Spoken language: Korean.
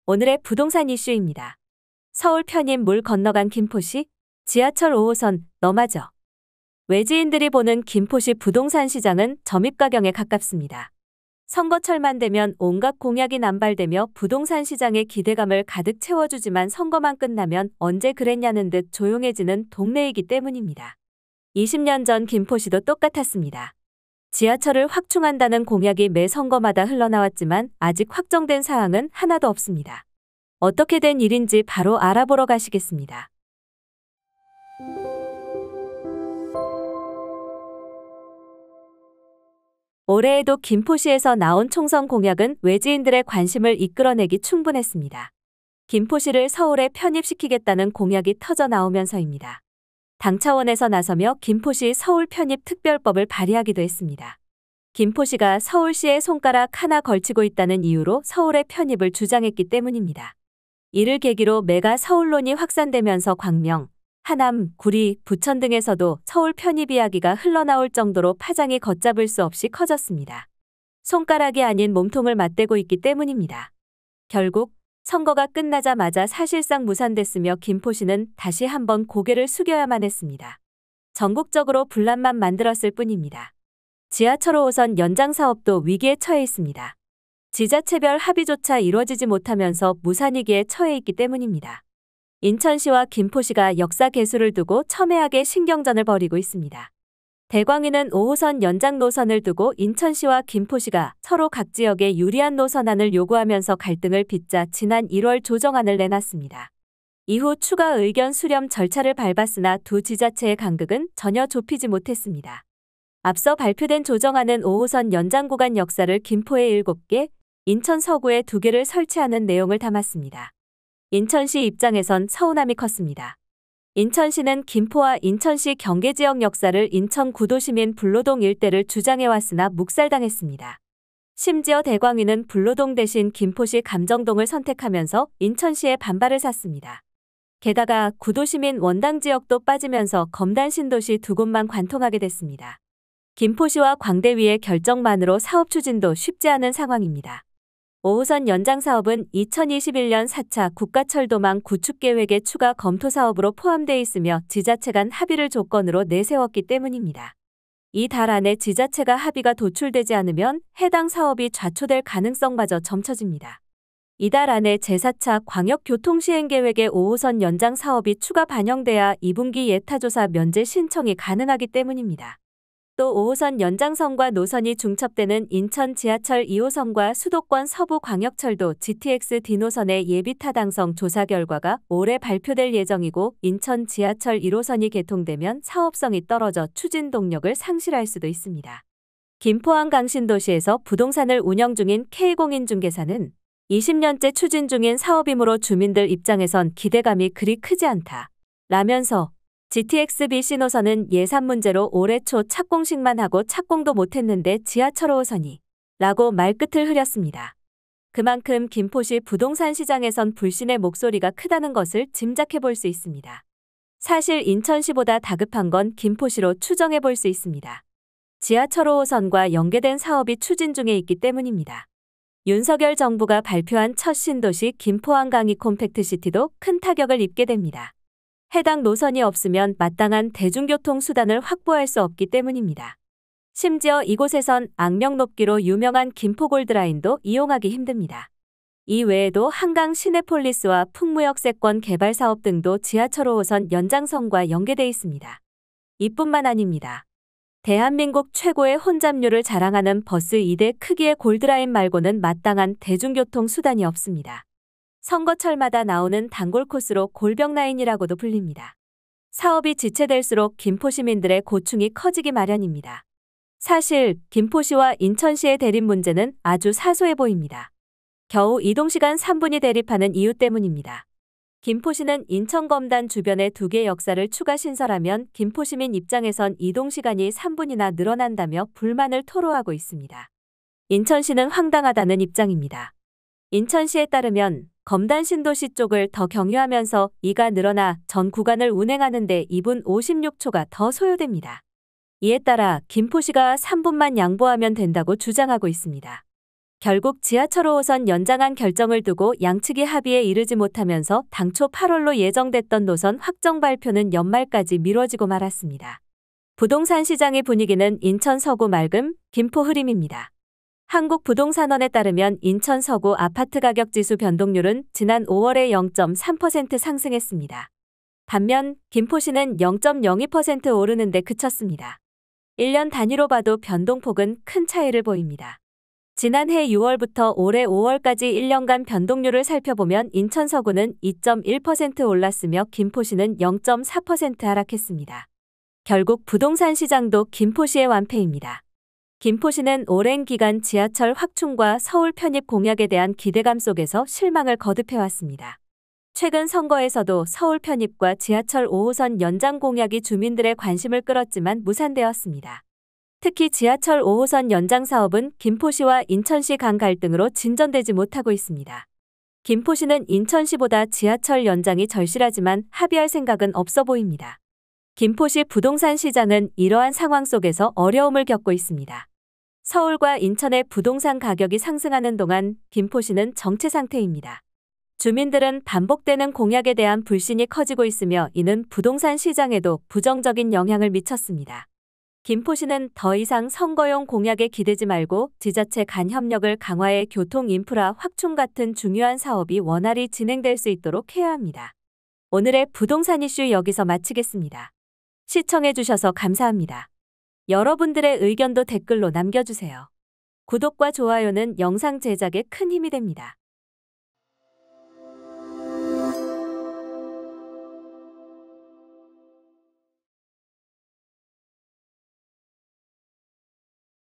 오늘의 부동산 이슈입니다. 서울 편입 물 건너간 김포시 지하철 5호선 너마저. 외지인들이 보는 김포시 부동산 시장은 점입가경에 가깝습니다. 선거철만 되면 온갖 공약이 남발되며 부동산 시장의 기대감을 가득 채워주지만 선거만 끝나면 언제 그랬냐는 듯 조용해지는 동네이기 때문입니다. 20년 전 김포시도 똑같았습니다. 지하철을 확충한다는 공약이 매 선거마다 흘러나왔지만 아직 확정된 사항은 하나도 없습니다. 어떻게 된 일인지 바로 알아보러 가시겠습니다. 올해에도 김포시에서 나온 총선 공약은 외지인들의 관심을 이끌어내기 충분했습니다. 김포시를 서울에 편입시키겠다는 공약이 터져 나오면서입니다. 당 차원에서 나서며 김포시 서울 편입 특별법을 발의하기도 했습니다. 김포시가 서울시의 손가락 하나 걸치고 있다는 이유로 서울의 편입을 주장했기 때문입니다. 이를 계기로 메가 서울론이 확산되면서 광명, 하남, 구리, 부천 등에서도 서울 편입 이야기가 흘러나올 정도로 파장이 걷잡을 수 없이 커졌습니다. 손가락이 아닌 몸통을 맞대고 있기 때문입니다. 결국 선거가 끝나자마자 사실상 무산됐으며 김포시는 다시 한번 고개를 숙여야만 했습니다. 전국적으로 분란만 만들었을 뿐입니다. 지하철 5호선 연장 사업도 위기에 처해 있습니다. 지자체별 합의조차 이루어지지 못하면서 무산위기에 처해 있기 때문입니다. 인천시와 김포시가 역사 계수를 두고 첨예하게 신경전을 벌이고 있습니다. 대광위는 5호선 연장 노선을 두고 인천시와 김포시가 서로 각 지역에 유리한 노선안을 요구하면서 갈등을 빚자 지난 1월 조정안을 내놨습니다. 이후 추가 의견 수렴 절차를 밟았으나 두 지자체의 간극은 전혀 좁히지 못했습니다. 앞서 발표된 조정안은 5호선 연장 구간 역사를 김포에 7개, 인천 서구에 2개를 설치하는 내용을 담았습니다. 인천시 입장에선 서운함이 컸습니다. 인천시는 김포와 인천시 경계지역 역사를 인천 구도시민 불로동 일대를 주장해왔으나 묵살당했습니다. 심지어 대광위는 불로동 대신 김포시 감정동을 선택하면서 인천시의 반발을 샀습니다. 게다가 구도시민 원당 지역도 빠지면서 검단 신도시 2곳만 관통하게 됐습니다. 김포시와 광대위의 결정만으로 사업 추진도 쉽지 않은 상황입니다. 5호선 연장 사업은 2021년 4차 국가철도망 구축계획의 추가 검토 사업으로 포함되어 있으며 지자체 간 합의를 조건으로 내세웠기 때문입니다. 이 달 안에 지자체가 합의가 도출되지 않으면 해당 사업이 좌초될 가능성마저 점쳐집니다. 이달 안에 제4차 광역교통시행계획의 5호선 연장 사업이 추가 반영돼야 2분기 예타조사 면제 신청이 가능하기 때문입니다. 또 5호선 연장선과 노선이 중첩되는 인천 지하철 2호선과 수도권 서부광역철도 GTX D노선의 예비타당성 조사 결과가 올해 발표될 예정이고 인천 지하철 1호선이 개통되면 사업성이 떨어져 추진 동력을 상실할 수도 있습니다. 김포항 강신도시에서 부동산을 운영 중인 K공인중개사는 20년째 추진 중인 사업이므로 주민들 입장에선 기대감이 그리 크지 않다 라면서 GTX BC 노선은 예산 문제로 올해 초 착공식만 하고 착공도 못했는데 지하철 5호선이 라고 말끝을 흐렸습니다. 그만큼 김포시 부동산 시장에선 불신의 목소리가 크다는 것을 짐작해 볼 수 있습니다. 사실 인천시보다 다급한 건 김포시로 추정해 볼 수 있습니다. 지하철 5호선과 연계된 사업이 추진 중에 있기 때문입니다. 윤석열 정부가 발표한 첫 신도시 김포항 강이 콤팩트시티도 큰 타격을 입게 됩니다. 해당 노선이 없으면 마땅한 대중교통 수단을 확보할 수 없기 때문입니다. 심지어 이곳에선 악명 높기로 유명한 김포골드라인도 이용하기 힘듭니다. 이 외에도 한강 시내폴리스와 풍무역세권 개발 사업 등도 지하철 5호선 연장선과 연계돼 있습니다. 이뿐만 아닙니다. 대한민국 최고의 혼잡률을 자랑하는 버스 2대 크기의 골드라인 말고는 마땅한 대중교통 수단이 없습니다. 선거철마다 나오는 단골 코스로 골병라인이라고도 불립니다. 사업이 지체될수록 김포 시민들의 고충이 커지기 마련입니다. 사실 김포시와 인천시의 대립 문제는 아주 사소해 보입니다. 겨우 이동시간 3분이 대립하는 이유 때문입니다. 김포시는 인천검단 주변에 2개 역사를 추가 신설하면 김포시민 입장에선 이동시간이 3분이나 늘어난다며 불만을 토로하고 있습니다. 인천시는 황당하다는 입장입니다. 인천시에 따르면 검단 신도시 쪽을 더 경유하면서 이가 늘어나 전 구간을 운행하는 데 2분 56초가 더 소요됩니다. 이에 따라 김포시가 3분만 양보하면 된다고 주장하고 있습니다. 결국 지하철 5호선 연장안 결정을 두고 양측이 합의에 이르지 못하면서 당초 8월로 예정됐던 노선 확정 발표는 연말까지 미뤄지고 말았습니다. 부동산 시장의 분위기는 인천 서구 맑음, 김포 흐림입니다. 한국부동산원에 따르면 인천 서구 아파트 가격 지수 변동률은 지난 5월에 0.3% 상승했습니다. 반면 김포시는 0.02% 오르는 데 그쳤습니다. 1년 단위로 봐도 변동폭은 큰 차이를 보입니다. 지난해 6월부터 올해 5월까지 1년간 변동률을 살펴보면 인천 서구는 2.1% 올랐으며 김포시는 0.4% 하락했습니다. 결국 부동산 시장도 김포시의 완패입니다. 김포시는 오랜 기간 지하철 확충과 서울 편입 공약에 대한 기대감 속에서 실망을 거듭해왔습니다. 최근 선거에서도 서울 편입과 지하철 5호선 연장 공약이 주민들의 관심을 끌었지만 무산되었습니다. 특히 지하철 5호선 연장 사업은 김포시와 인천시 간 갈등으로 진전되지 못하고 있습니다. 김포시는 인천시보다 지하철 연장이 절실하지만 합의할 생각은 없어 보입니다. 김포시 부동산 시장은 이러한 상황 속에서 어려움을 겪고 있습니다. 서울과 인천의 부동산 가격이 상승하는 동안 김포시는 정체 상태입니다. 주민들은 반복되는 공약에 대한 불신이 커지고 있으며 이는 부동산 시장에도 부정적인 영향을 미쳤습니다. 김포시는 더 이상 선거용 공약에 기대지 말고 지자체 간 협력을 강화해 교통 인프라 확충 같은 중요한 사업이 원활히 진행될 수 있도록 해야 합니다. 오늘의 부동산 이슈 여기서 마치겠습니다. 시청해주셔서 감사합니다. 여러분들의 의견도 댓글로 남겨주세요. 구독과 좋아요는 영상 제작에 큰 힘이 됩니다.